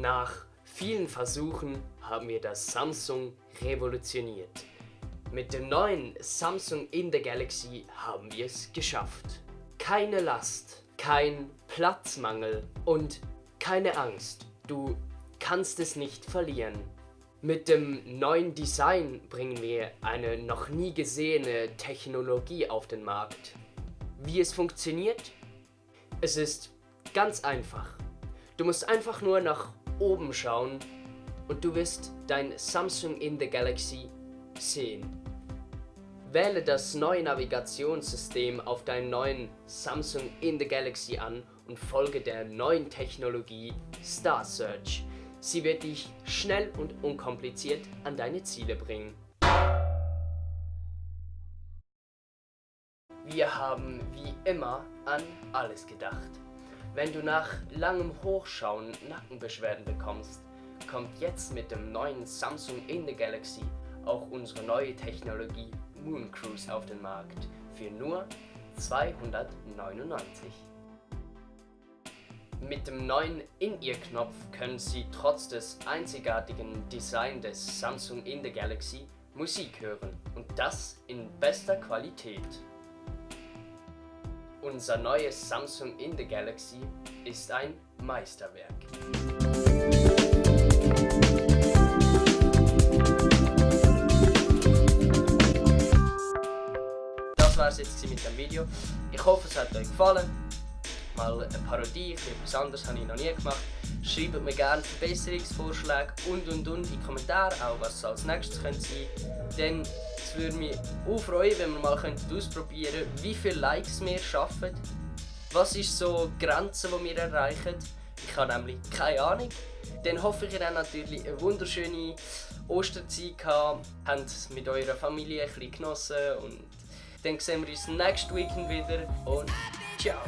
Nach vielen Versuchen haben wir das Samsung revolutioniert. Mit dem neuen Samsung in the Galaxy haben wir es geschafft. Keine Last, kein Platzmangel und keine Angst. Du kannst es nicht verlieren. Mit dem neuen Design bringen wir eine noch nie gesehene Technologie auf den Markt. Wie es funktioniert? Es ist ganz einfach. Du musst einfach nur nach oben schauen und du wirst dein Samsung in the Galaxy sehen. Wähle das neue Navigationssystem auf deinen neuen Samsung in the Galaxy an und folge der neuen Technologie Star Search. Sie wird dich schnell und unkompliziert an deine Ziele bringen. Wir haben wie immer an alles gedacht. Wenn du nach langem Hochschauen Nackenbeschwerden bekommst, kommt jetzt mit dem neuen Samsung in the Galaxy auch unsere neue Technologie Moon Cruise auf den Markt für nur 299. Mit dem neuen In-Ear-Knopf können Sie trotz des einzigartigen Designs des Samsung in the Galaxy Musik hören und das in bester Qualität. Unser neues Samsung in the Galaxy ist ein Meisterwerk. Das war es jetzt mit dem Video. Ich hoffe, es hat euch gefallen. Mal eine Parodie, etwas anderes habe ich noch nie gemacht. Schreibt mir gerne Verbesserungsvorschläge und in die Kommentare, auch was es als nächstes sein könnte. Denn es würde mich auch freuen, wenn wir mal ausprobieren könnten, wie viele Likes wir schaffen. Was ist so die Grenze, die wir erreichen? Ich habe nämlich keine Ahnung. Dann hoffe ich, ihr habt natürlich eine wunderschöne Osterzeit gehabt, habt mit eurer Familie ein bisschen genossen und dann sehen wir uns nächstes Weekend wieder und ciao!